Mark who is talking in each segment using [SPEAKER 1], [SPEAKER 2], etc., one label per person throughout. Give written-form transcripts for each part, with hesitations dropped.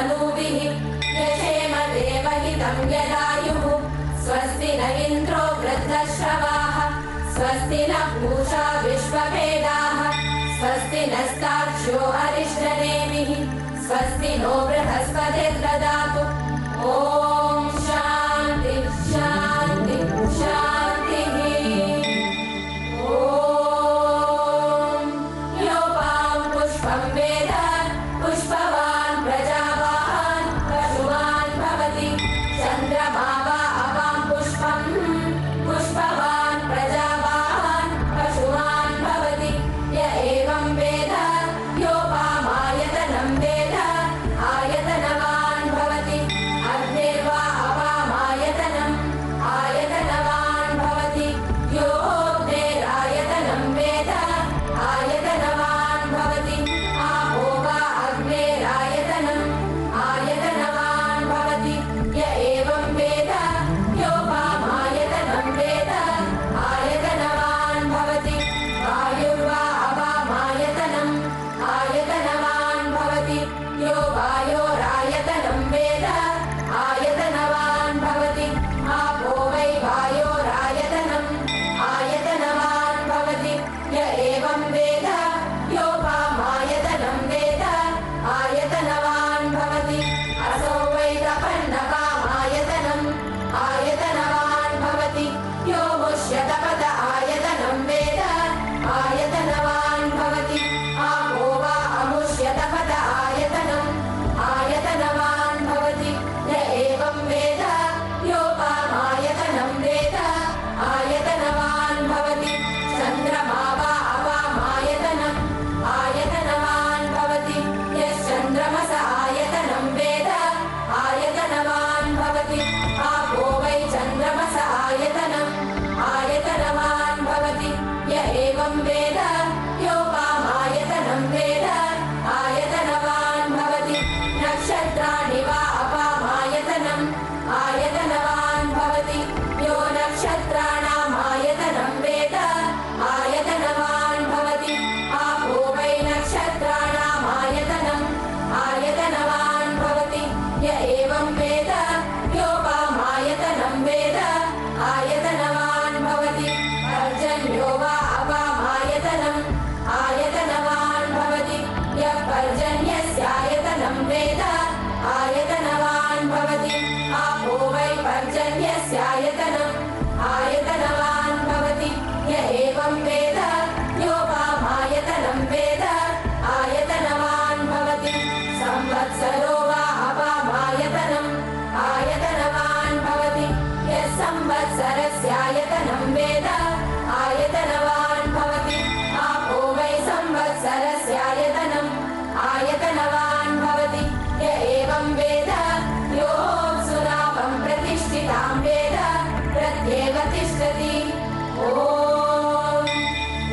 [SPEAKER 1] तनूभिः यशेम देवहितं यदायुः स्वस्ति न इन्द्रो वृद्धश्रवाः स्वस्ति नः पूषा विश्ववेदाः स्वस्ति नस्तार्क्ष्यो अरिष्टनेमिः स्वस्ति नो बृहस्पतिर्ददातु। ॐ शान्ति शान्ति शान्तिः। ॐ योपां पुष्पं वेद पुष्पवान् प्रजावान् पशुमान् भवति चन्द्रमा वा अपां पुष्पं पुष्पवान् प्रजावान् पशुमान् भवति य एवं वेद योपामायतनं वेद आयतनवान् भवति अग्निर्वा अपामायतनम् आयतनवान् भवति योऽग्नेरायतनं वेद आयतनवान् भवति आपो वा अग्नेरायतनम् आयतनवान् भवति य एवं वेद योपामायतनं वेद आयतनवान् भवति वायुर्वा अपामायतनम् आयतनवान् भवति यो वायोरायतनं वेद आयतनवान् भवति आपो वै वायोरायतनम् आयतनवान् भवति य एवं वेद योपामायतनं वेद आयतनवान् भवति असौ वै तपन्नपामायतनम् आयतनवान् भवति यो मुष्यतपत आयतनं वेद आयतनवान् भवति आपो वा अमुष्यतपत आयतनम् आयतनवान् भवति य एवं वेद योपामायतनं वेद आयतनवान् भवति चन्द्रमा वा अपामायतनम् आयतनवान् भवति यश्चन्द्रमस आयतनं वेद आयतनवान् भवति आपो वै चन्द्रमस आयतनम् आयतनवान् भवति य एवं वेद योपामायतनं वेद आयतनवान् भवति नक्षत्राणि वा अपामायतनम् आयतनवान् भवति यो नक्षत्राणाम् आयतनं वेद आयतनवान् भवति आपो वै नक्षत्राणाम् आयतनम् आयतनवान् भवति य एवं वेद योपामायतनं वेद आयतनवान् भवति पर्जन्यो वा अपामायतनम् आयतनवान् भवति यः पर्जन्यस्यायतनं वेद आयतनवान् भवति आपो वै पर्जन्यस्यायतनम् आयतनवान् भवति य एवं वेद योपामायतनं वेद आयतनवान् भवति संवत्सरो वा अपामायतनम् आयतनवान् भवति यः संवत्सरस्यायतनं वेद आयतनवान् भवति आपो वै संवत्सरस्यायतनम् आयतनवान् भवति य एवं वेद योऽप्सुनापं प्रतिष्ठितां वेद प्रत्येव तिष्ठति। ॐ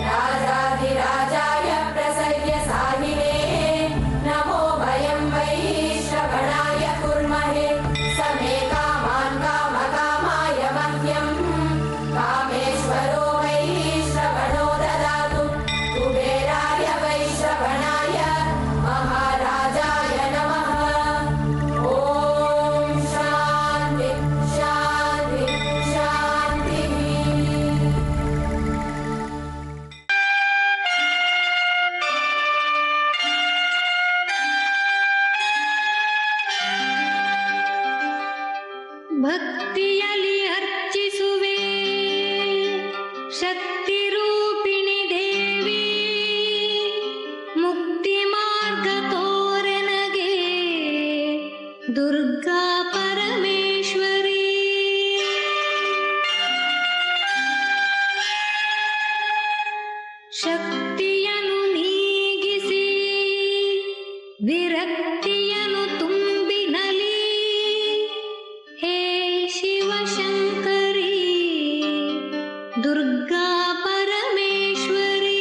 [SPEAKER 1] राजाधिराजाय प्रसर्यसाहिने नमो वयं वै श्रवणाय कुर्महे समे कामान् कामकामाय मह्यं कामेश्वरो वै श्रवणो ददातु कुबेराय वै श्रवणाय महाराजाय नमः। ॐ शान्ति शान्ति शान्तिः।
[SPEAKER 2] ಭಕ್ತಿಯಲ್ಲಿ ಅರ್ಚಿಸುವೆ ಶಕ್ತಿರೂಪಿಣಿ ದೇವಿ ಮುಕ್ತಿ ಮಾರ್ಗ ತೋರೆನಗೆ ದುರ್ಗಾ ಪರಮೇಶ್ವರಿ ಶಕ್ತಿಯನ್ನು ನೀಗಿಸಿ ವಿರಕ್ತಿಯನ್ನು ತುಂಬಿನಲಿ ಹೇ ಶಿವಶಂಕರಿ ದುರ್ಗಾ ಪರಮೇಶ್ವರಿ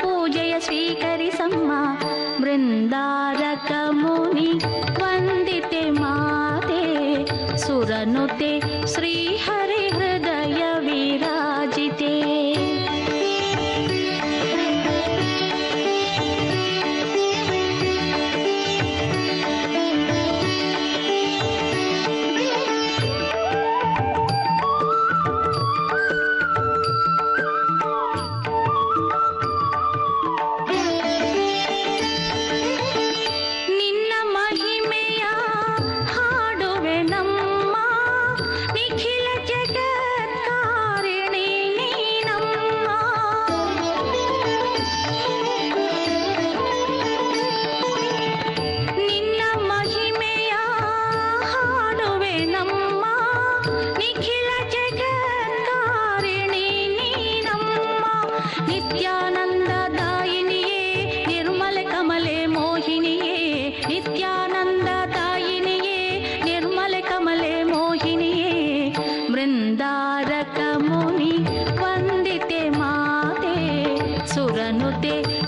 [SPEAKER 2] ಪೂಜೆಯ ಸ್ವೀಕರಿಸಮ್ಮ ಬೃಂದಾರಕ ಮುನಿ ವಂದಿತೆ ಮಾತೆ ಸುರನುತೆ ಶ್ರೀಹರಿ ಹೃದಯ ವಿರಾಜಿತೆ.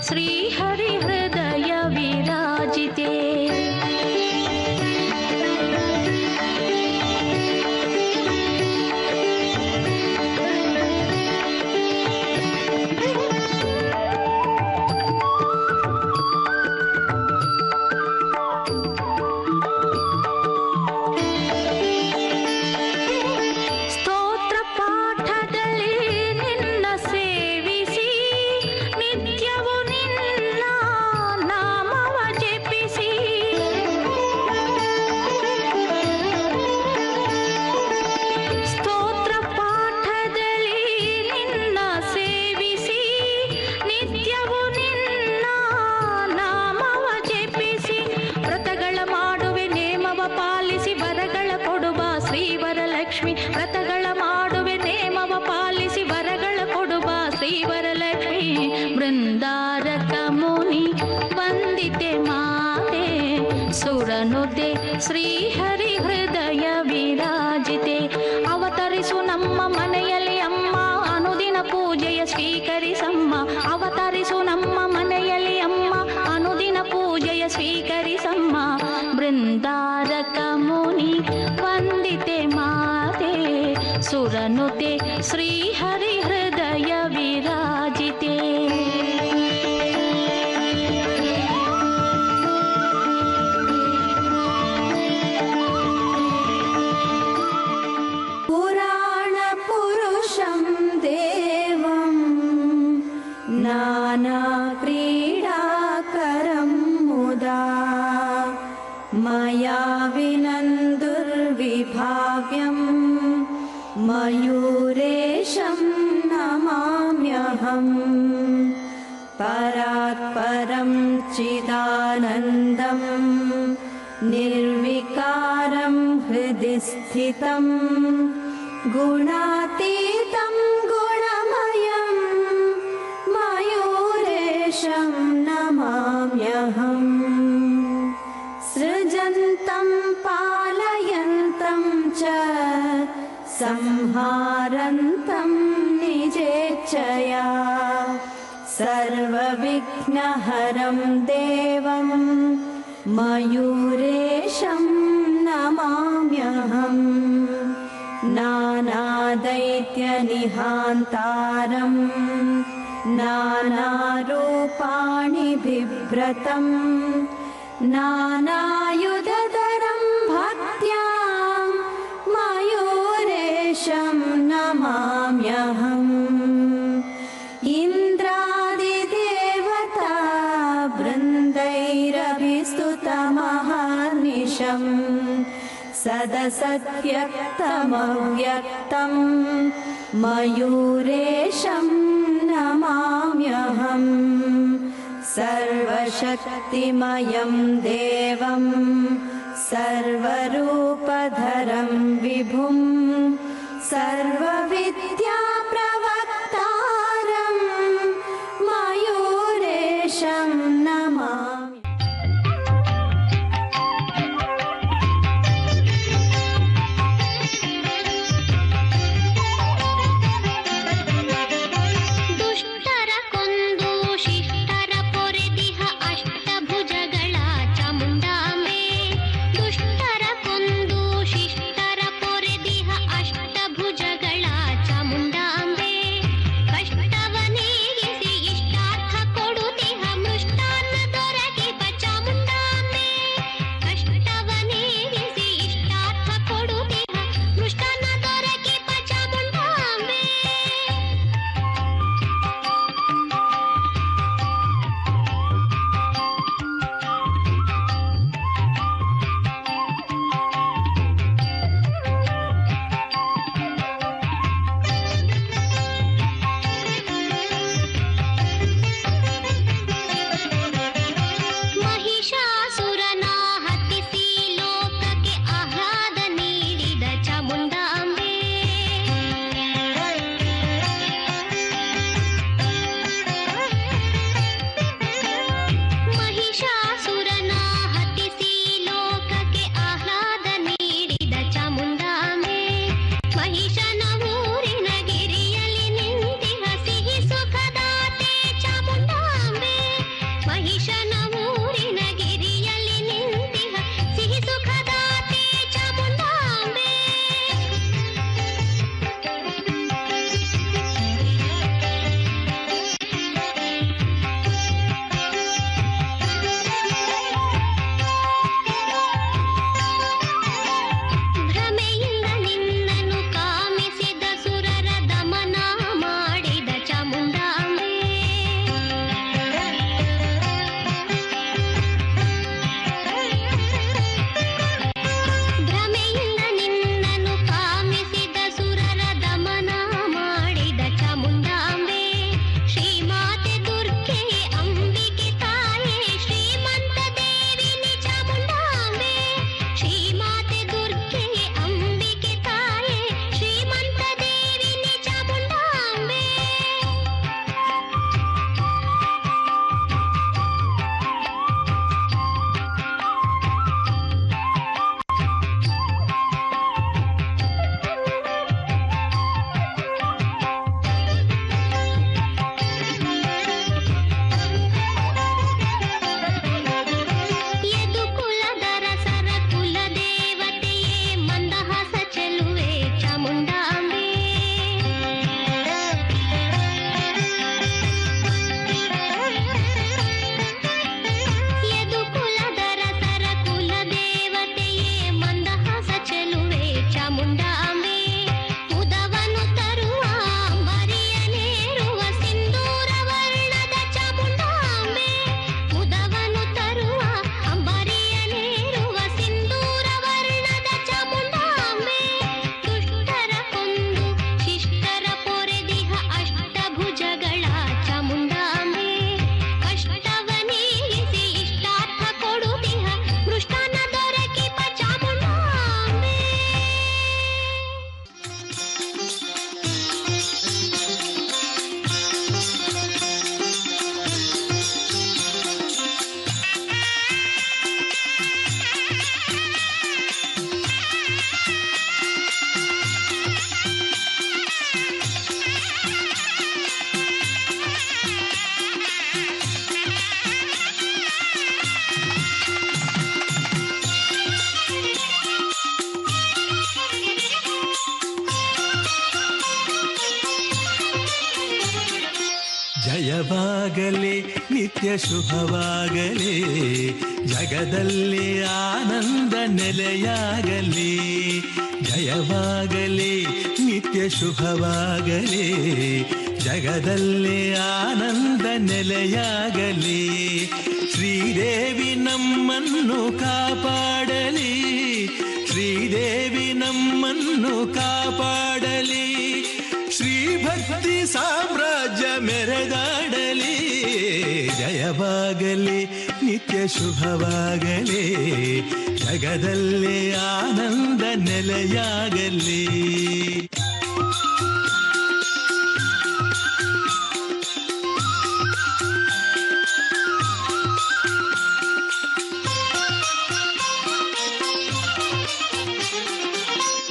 [SPEAKER 2] ಶ್ರೀಹರಿ ಹೃದಯ ವಿರಾಜಿತೆ. ಸ್ತೋತ್ರ ಪಾಠದಲ್ಲಿ ನಿನ್ನ ಸೇವಿಸಿ ನಿತ್ಯವೂ ನಿನ್ನ ನಾಮವ ಜಪಿಸಿ ಸ್ತೋತ್ರ ಪಾಠದಲ್ಲಿ ನಿನ್ನ ಸೇವಿಸಿ ನಿತ್ಯವೂ ನಿನ್ನ ನಾಮವ ಜಪಿಸಿ ವ್ರತಗಳ ಮಾಡುವೆ ನೇಮವ ಪಾಲಿಸಿ ವರಗಳ ಕೊಡುವ ಶ್ರೀವರಲಕ್ಷ್ಮಿ ವ್ರತಗಳ ಮಾಡುವೆ ನೇಮವ ಪಾಲಿಸಿ ವರಗಳ ಕೊಡುವ ಶ್ರೀವರಲಕ್ಷ್ಮಿ ಬೃಂದಾರಕ ಮುನಿ ವಂದಿತೆ ಮಾತೆ ಸುರನುತೆ ಶ್ರೀಹರಿ ಹೃದಯ ವಿರಾಜಿತೆ. ಅವತರಿಸು ನಮ್ಮ ಮನೆಯಲ್ಲಿ ಅಮ್ಮ ಅನುದಿನ ಪೂಜೆಯ ಸ್ವೀಕರಿಸಮ್ಮ ಅವತರಿಸು ನಮ್ಮ ಮನೆಯಲ್ಲಿ ಅಮ್ಮ ಅನುದಿನ ಪೂಜೆಯ ಸ್ವೀಕರಿಸಮ್ಮ ಬೃಂದಾರಕ ಮುನಿ ವಂದಿತೆ ಮಾತೆ ಸುರನುತೆ ಶ್ರೀಹರಿ ಹೃದಯ ವಿರಾಜಿತೆ.
[SPEAKER 1] ಪುರಾಣ ಪುರುಷಂ ದೇವಂ ನಾನಾ ಕ್ರೀಡಾಕರಂ ಮುದಾ ಮಯಾ ವಿನಂದುರ್ವಿಭಾವ್ಯಂ ಮಯೂರೇಶಂ ನಮಾಮ್ಯಹಂ. ಪರಾತ್ ಪರಂ ಚಿದಾನಂದಂ ನಿರ್ವಿಕಾರಂ ಹೃದಿ ಸ್ಥಿತಂ ಗುಣಾತೀತಂ ಗುಣಮಯಂ ಮಯೂರೇಶಂ ನಮಾಮ್ಯಹಂ. ಸೃಜಂತಂ ಪಾಲಯಂತಂ ಚ ಸಂಹಾರಂತಂ ನಿಜೇಚ್ಛಯಾ ಸರ್ವವಿಘ್ನಹರಂ ದೇವಂ ಮಯೂರೇಶಂ ನಮಾಮ್ಯಹಂ. ನಾನಾದೈತ್ಯನಿಹಾಂತಾರಂ ನಾನಾರೂಪಾಣಿ ಬಿಭ್ರತಂ ನಾನಾಯುಧಧರಂ ಭಕ್ತ್ಯಾ ಮಯೂರೇಶಂ ನಮಾಮ್ಯಹಂ. ಇಂದ್ರಾದಿದೇವತಾ ಬೃಂದೈರಭಿಸ್ತುತಮಹರ್ನಿಶಂ ಸದಸತ್ವ್ಯಕ್ತಮವ್ಯಕ್ತಂ ಮಯೂರೇಶಂ ನಮಾಮ್ಯಹಂ. ಸರ್ವಶಕ್ತಿಮಯಂ ದೇವಂ ಸರ್ವರೂಪಧರಂ ವಿಭುಂ ಸರ್ವವಿದ್ಯಾಪ್ರವಕ್ತಾರಂ ಮಯೂರೇಶಂ ನಮಾಮಿ.
[SPEAKER 2] ದುಷ್ಟರ ಕೊಂದು ಶಿಷ್ಟ
[SPEAKER 3] ಜಯವಾಗಲಿ ನಿತ್ಯ ಶುಭವಾಗಲಿ, ಜಗದಲ್ಲಿ ಆನಂದ ನೆಲೆಯಾಗಲಿ. ಜಯವಾಗಲಿ ನಿತ್ಯ ಶುಭವಾಗಲಿ, ಜಗದಲ್ಲಿ ಆನಂದ ನೆಲೆಯಾಗಲಿ. ಶ್ರೀದೇವಿ ನಮ್ಮನ್ನು ಕಾಪಾಡಲಿ, ಶ್ರೀದೇವಿ ನಮ್ಮನ್ನು ಕಾಪಾಡಲಿ. ಶ್ರೀಭಕ್ತಿ ಸಾಮ್ರಾಜ್ಯ ಮೆರೆದಾಡಲಿ. ಜಯವಾಗಲಿ ನಿತ್ಯ ಶುಭವಾಗಲಿ, ಜಗದಲ್ಲಿ ಆನಂದ ನೆಲೆಯಾಗಲಿ.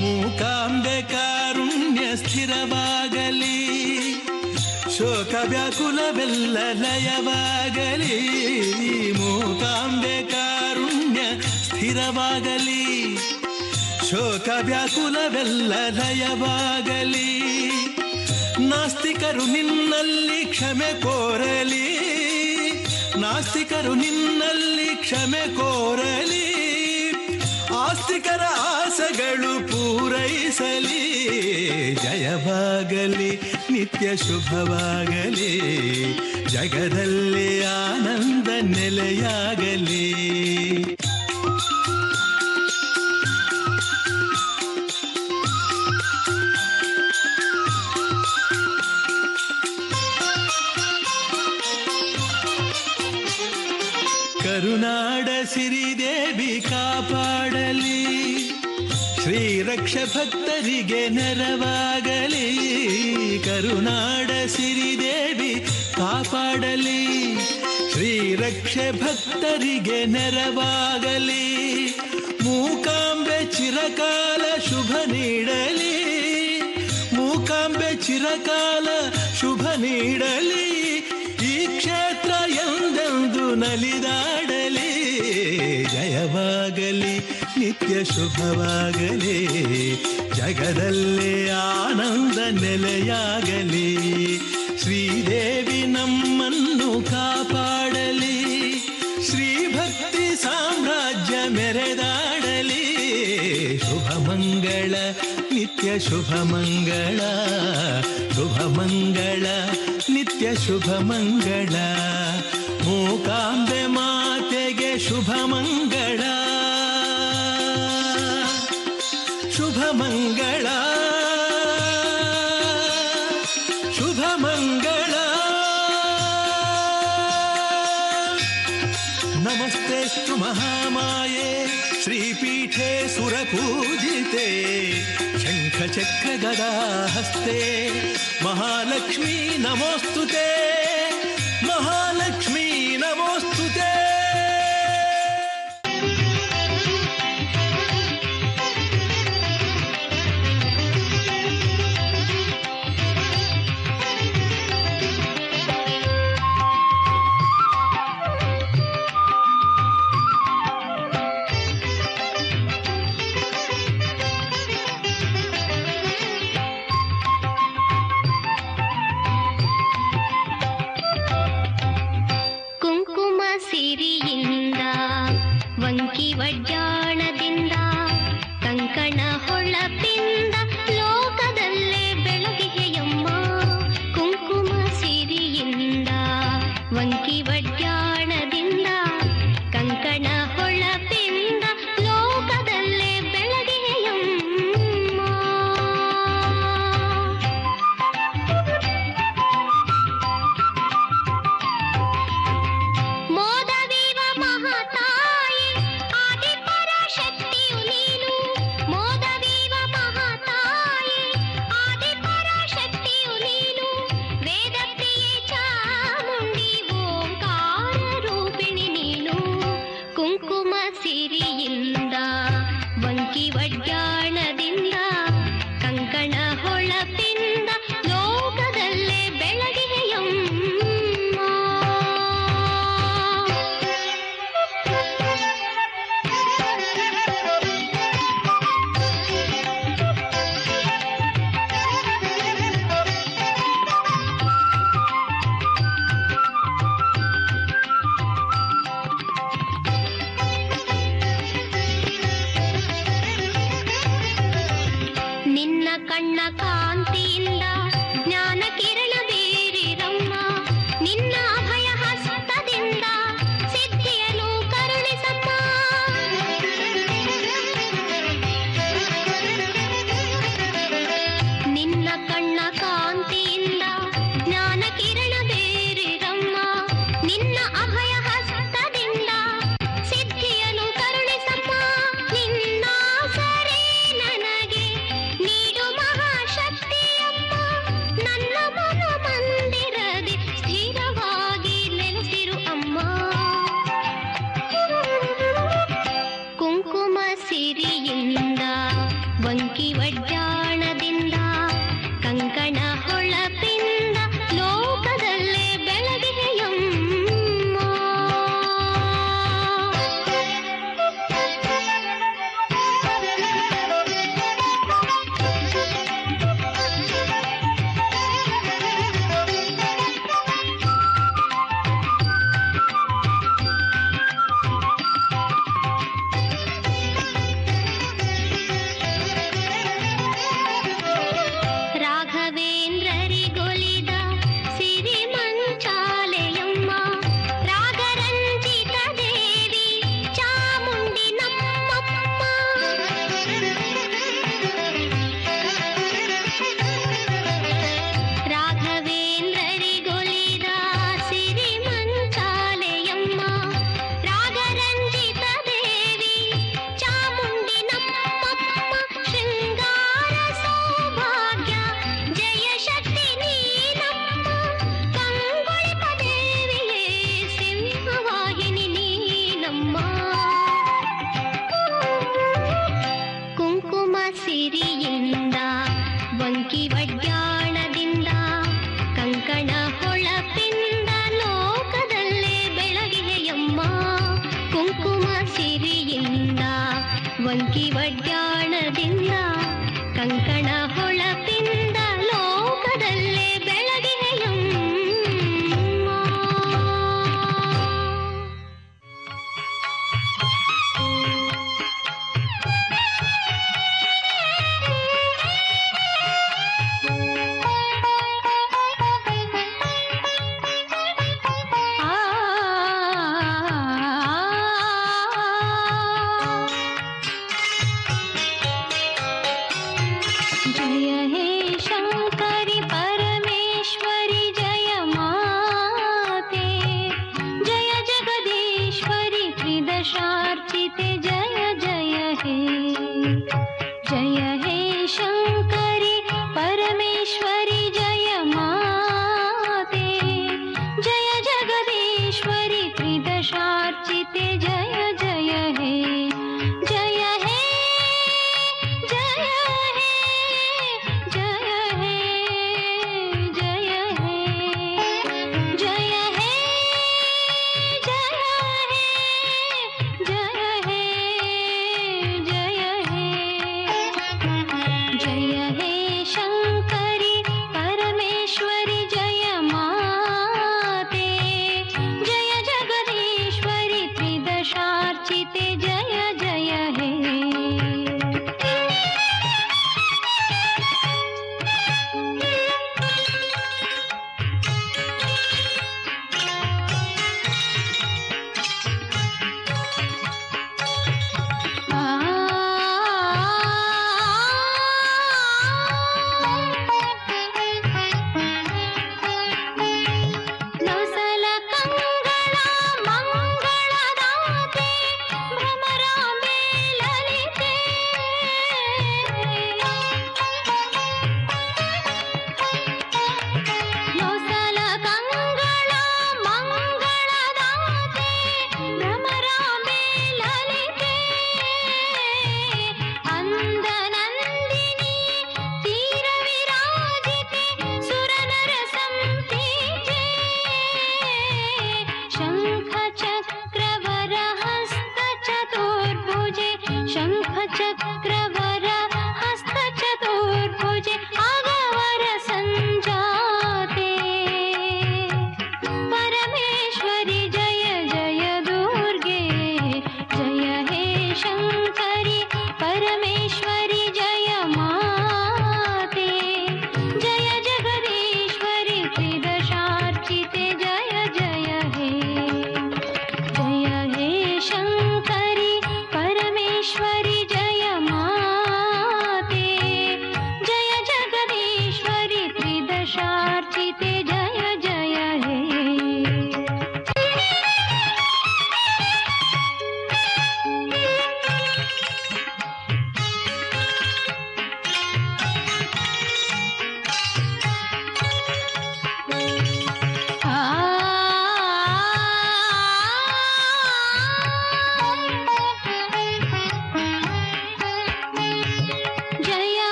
[SPEAKER 3] ಮೂಕಾಂಬೆ ಕಾರುಣ್ಯ ಸ್ಥಿರವಾಗಲಿ, ಶೋಕ ವ್ಯಾಕುಲವೆಲ್ಲ ಲಯವಾಗಲಿ. ಮೂಕಾಂಬೆ ಕಾರುಣ್ಯ ಸ್ಥಿರವಾಗಲಿ, ಶೋಕ ವ್ಯಾಕುಲವೆಲ್ಲ ಲಯವಾಗಲಿ. ನಾಸ್ತಿಕರು ನಿನ್ನಲ್ಲಿ ಕ್ಷಮೆ ಕೋರಲಿ, ನಾಸ್ತಿಕರು ನಿನ್ನಲ್ಲಿ ಕ್ಷಮೆ ಕೋರಲಿ. ಆಸ್ತಿಕರ ಆಸೆಗಳು ಪೂರೈಸಲಿ. ಜಯವಾಗಲಿ ನಿತ್ಯ ಶುಭವಾಗಲಿ, ಜಗದಲ್ಲಿ ಆನಂದ ನೆಲೆಯಾಗಲಿ. ಕರುನಾಡ ಸಿರಿದೇವಿ ಕಾಪಾಡಲಿ, ಶ್ರೀರಕ್ಷ ಭಕ್ತರಿಗೆ ನೆರವಾಗಲಿ. ಕರುನಾಡ ಸಿರಿದೇವಿ ಕಾಪಾಡಲಿ, ಶ್ರೀರಕ್ಷ ಭಕ್ತರಿಗೆ ನೆರವಾಗಲಿ. ಮೂಕಾಂಬೆ ಚಿರಕಾಲ ಶುಭ ನೀಡಲಿ, ಮೂಕಾಂಬೆ ಚಿರಕಾಲ ಶುಭ ನೀಡಲಿ. ಈ ಕ್ಷೇತ್ರ ಎಂದೆಂದು ನಲಿದಾಡಲಿ. ಜಯವಾಗಲಿ ನಿತ್ಯ ಶುಭವಾಗಲಿ, ಜಗದಲ್ಲಿ ಆನಂದ ನೆಲೆಯಾಗಲಿ. ಶ್ರೀದೇವಿ ನಮ್ಮನ್ನು ಕಾಪಾಡಲಿ, ಶ್ರೀಭಕ್ತಿ ಸಾಮ್ರಾಜ್ಯ ಮೆರೆದಾಡಲಿ. ಶುಭಮಂಗಳ ನಿತ್ಯ ಶುಭಮಂಗಳ, ಶುಭಮಂಗಳ ನಿತ್ಯ ಶುಭಮಂಗಳ. ಮೂಕಾಂಬೆ ಮಾತೆಗೆ ಶುಭಮಂಗಳ, ಶುಭಮಂಗಳ, ಶುಭಮಂಗಳ. ನಮಸ್ತೆಸ್ತು ಮಹಾಮಾಯೆ ಶ್ರೀಪೀಠೆ ಸುರಪೂಜಿತೆ, ಶಂಖಚಕ್ರ ಗದಾ ಹಸ್ತೆ ಮಹಾಲಕ್ಷ್ಮೀ ನಮೋಸ್ತುತೆ, ಮಹಾಲಕ್ಷ್ಮೀ ನಮೋಸ್ತುತೆ.
[SPEAKER 2] ಸಿರಿಯಿಂದ ವಂಕಿ ವಡ್ಯಾಣದಿಂದ ಕಂಕಣ ಹೊಳಪಿಂದ ಲೋಕದಲ್ಲೇ ಬೆಳಗಿಗೆಯಮ್ಮ. ಕುಂಕುಮ ಸಿರಿಯಿಂದ ವಂಕಿ ವಡ್ಯಾಣದಿಂದ ಕಂಕಣ ಹೊಳಪಿಂದ ಲೋಕದಲ್ಲೇ ಬೆಳಗಿಗೆಯಮ್ಮ. ಮೋದವೀವ ಮಹಾತಾಯಿ ಆದಿಪರಾಶಕ್ತಿಯು ನೀನು, ಮೋದವೀವ ಮಹಾತಾಯಿ ಆದಿಪರಾಶಕ್ತಿಯು ನೀನು. ವೇದಪ್ರಿಯೆ ಚಾಮುಂಡಿ ಓಂಕಾರ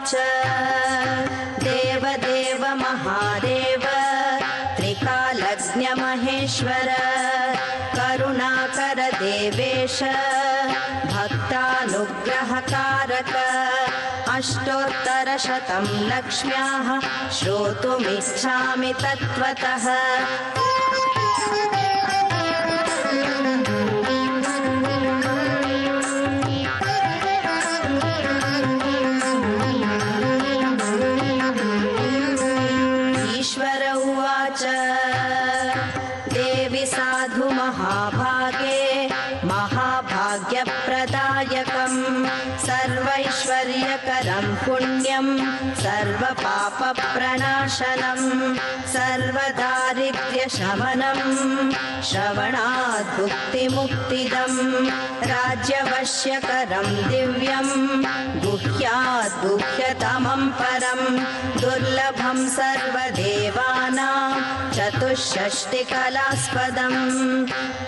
[SPEAKER 1] उवाच देवदेव महादेव त्रिकालज्ञ महेश्वर करुणाकर देवेश भक्तानुग्रहकारक अष्टोत्तरशतं लक्ष्म्याः श्रोतुमिच्छामि तत्त्वतः। ईश्वर उवाच देवि साधु महाभागे महाभाग्यप्रदायकं सर्वैश्वर्यकरं पुण्यं सर्वपापप्रणाशनं सर्वदारिद्र्यशमनं श्रवणात् भुक्तिमुक्तिदं राज्यवश्यकरं दिव्यं गुह्यात् गुह्यतमं परं दुर्लभं सर्वदेवानां चतुष्षष्टिकलास्पदं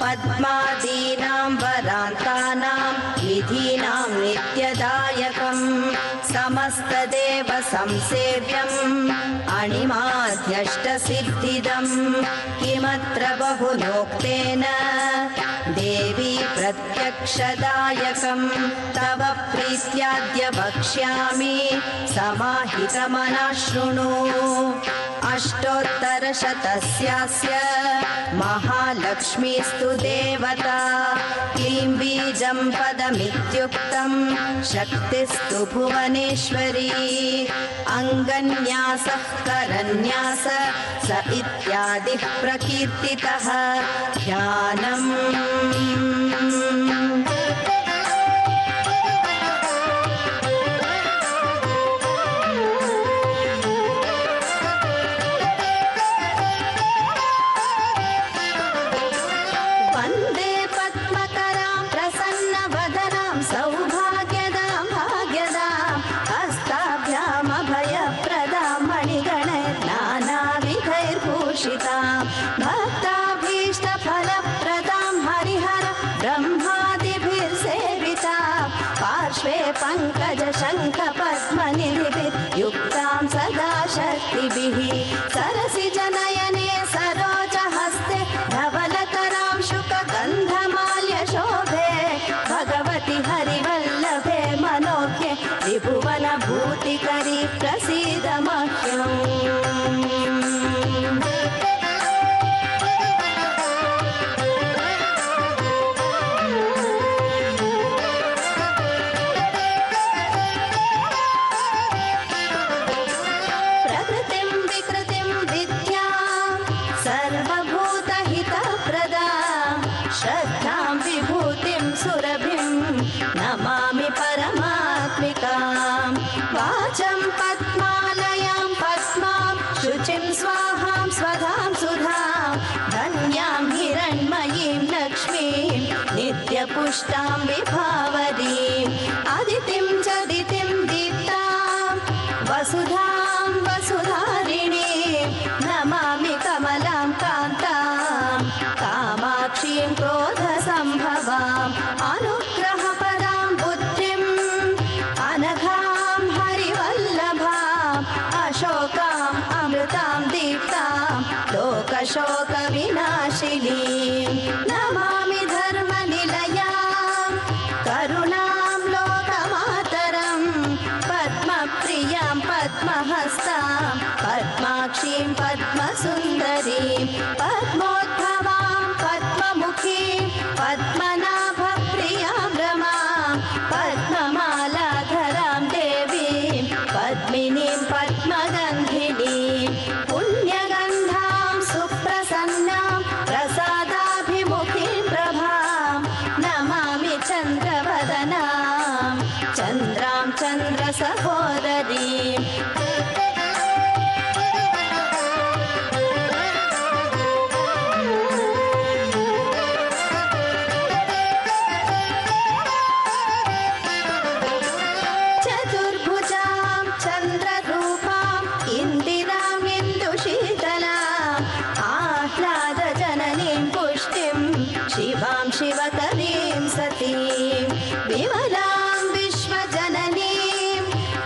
[SPEAKER 1] पद्मादीनां वरान्तानां विधीनां नित्यदायकं समस्तदेव संसेव्यम् अणिमाध्यष्टसिद्धिदं किमत्र बहुनोक्तेन देवी प्रत्यक्षदायकं तव प्रीत्याद्य वक्ष्यामि समाहितमनः शृणु। अष्टोत्तरशतस्यास्य महालक्ष्मीस्तु देवता क्लीं बीजं पदमित्युक्तं शक्तिस्तु भुवनेश्वरी अङ्गन्यासः करन्यास स इत्यादिः प्रकीर्तितः ध्यानम्। भक्ताभीष्टफलप्रदां हरिहर ब्रह्मादिभिर्सेविता पार्श्वे पङ्कजशङ्खपद्मनिधिभिः युक्तां सदा शक्तिभिः सरसिजनयने सरोजहस्ते धवलतरां शुकगन्धमाल्यशोभे भगवति हरिवल्लभे मनोज्ञे त्रिभुवनभूतिकरी प्रसीद मह्यम्। श्रद्धां विभूतिं सुरभिं नमामि परमात्मिकां वाचं पद्मालयां पद्मां शुचिं स्वाहां स्वधां सुधां धन्यां हिरण्मयीं लक्ष्मीं नित्यपुष्टां विभावरीम् अदितिं च दितिं दीप्तां वसुधां वसुधारिणीं नमामि कमलां कान्तां कामाक्षीं क्रोधसम्भवाम् अनुग्रहपदां बुद्धिम् अनघां हरिवल्लभाम् अशोकाम् अमृतां दीप्तां लोकशोकविनाशिनीं नमामि धर्मनिलयां करुणां लोकमातरं पद्मप्रियां पद्महस्तां पद्माक्षीं पद्मसुन्दरीं पद्मोद्भवां पद्ममुखीं पद्मनाभप्रियां रमां पद्ममालाधरां देवीं पद्मिनीं पद्मगन्धिनीं पुण्यगन्धां सुप्रसन्नां प्रसादाभिमुखीं प्रभां नमामि चन्द्रवदनां चन्द्रां चन्द्रसहोदरीम्। शिवां शिवकरीं सतीं विमलां विश्वजननीं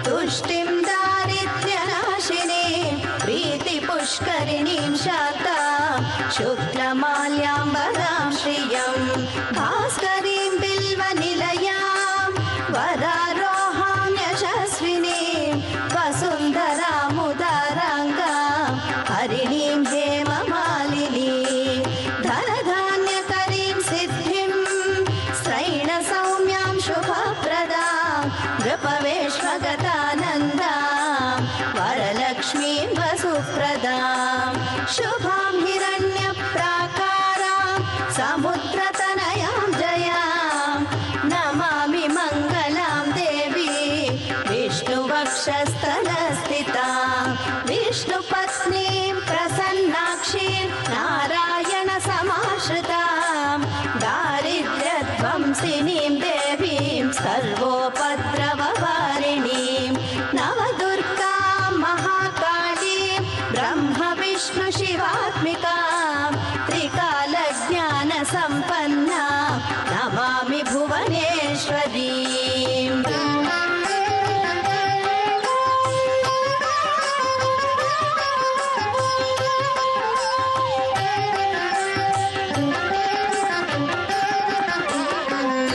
[SPEAKER 1] तुष्टिं स्वाहां यशस्विनीं वसुन्धरामुदाराङ्गां हरिणीं हेममालिनीं धनधान्यकरीं सिद्धिं स्त्रैणसौम्यां शुभप्रदां नृपवेश्मगतानन्दां वरलक्ष्मीं वसुप्रदां शुभां हिरण्यप्राकारां समुद्रतनयां जयां नमामि मङ्गलां देवी विष्णुवक्षस्थलस्थितां विष्णुपत्नीं प्रसन्नाक्षीं नारायणसमाश्रितां दारिद्र्यध्वंसिनीं देवीं सर्वोपद्रववारिणीं नवदुर्गां महाकालीं ब्रह्मविष्णुशिवात्मिकां त्रिकालज्ञानसम्पन्नां नमामि भुवनेश्वरीम्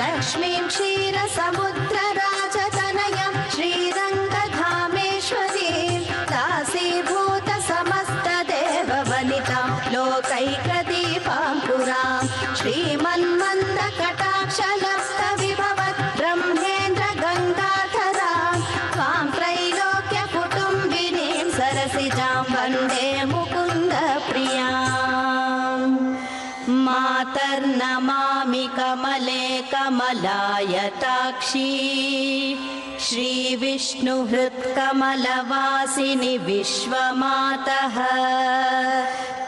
[SPEAKER 1] लक्ष्मीं क्षीरसमुद्रराजतनयं श्रीरङ्गधामेश्वरीं दासीभूतसमस्तदेववनितां लोकैकदीपां पुरां श्रीमन्मन्दकटाक्षलब्धविभवत् ब्रह्मेन्द्रगङ्गाधरां त्वां त्रैलोक्यकुटुम्बिनीं सरसिजां वन्दे मुकुन्दप्रियाम् मातर्नमामि कमले कमलायताक्षी श्रीविष्णुहृत्कमलवासिनि विश्वमातः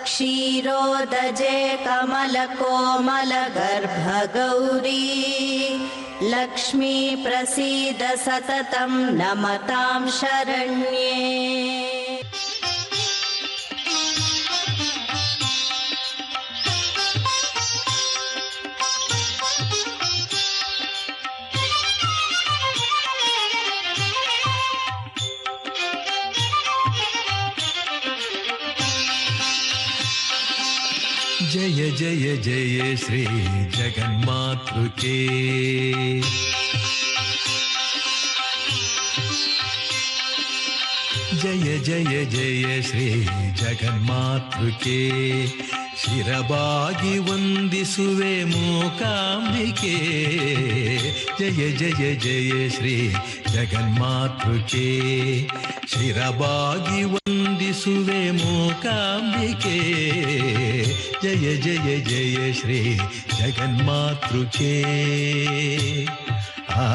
[SPEAKER 1] क्षीरोदजे कमलकोमलगर्भगौरी लक्ष्मी प्रसीद सततं नमतां शरण्ये।
[SPEAKER 3] जय जय जय श्री जगन्मातृके जय जय जय श्री जगन्मातृके ಶಿರಬಾಗಿ ವಂದಿಸುವೆ ಮೂಕಾಂಬಿಕೆ ಜಯ ಜಯ ಜಯ ಶ್ರೀ ಜಗನ್ಮಾತೃಕೆ ಶಿರಬಾಗಿ ವಂದಿಸುವೆ ಮೂಕಾಂಬಿಕೆ ಜಯ ಜಯ ಜಯ ಶ್ರೀ ಜಗನ್ಮಾತೃಕೆ ಆ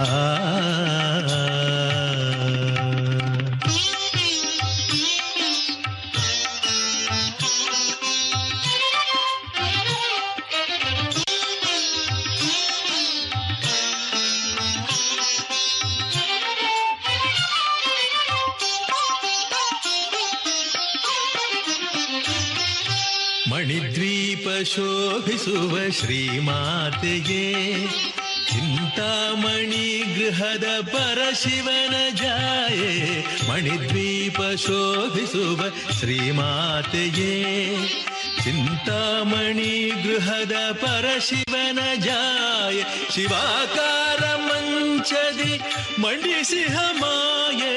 [SPEAKER 3] ಮಣಿದ್ವೀಪ ಶೋಭಿಸುವ ಶ್ರೀಮಾತೆಗೆ ಚಿಂತಾಮಣಿ ಗೃಹದ ಪರಶಿವನ ಜಾಯೆ ಮಣಿದ್ವೀಪ ಶೋಭಿಸುವ ಶ್ರೀಮಾತೆಗೆ ಚಿಂತಾಮಣಿ ಗೃಹದ ಪರಶಿವನ ಜಾಯೆ ಶಿವಾಕಾರ ಮಂಚದಿ ಮಂಡಿಸಿಹ ಮಾಯೆ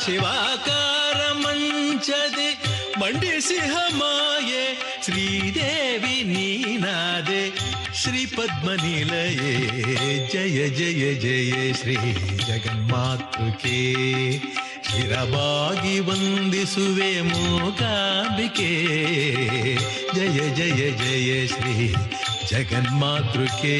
[SPEAKER 3] ಶಿವಾಕಾರ ಮಂಚದೆ ಮಂಡಿಸಿಹ ಮಾಯೆ ಶ್ರೀದೇವಿ ನೀನಾದೆ ಶ್ರೀ ಪದ್ಮನಿಲಯೇ ಜಯ ಜಯ ಜಯ ಶ್ರೀ ಜಗನ್ಮಾತೃಕೆ ಶಿರಬಾಗಿ ವಂದಿಸುವೆ ಮೂಕಾಂಬಿಕೆ ಜಯ ಜಯ ಜಯ ಶ್ರೀ ಜಗನ್ಮಾತೃಕೆ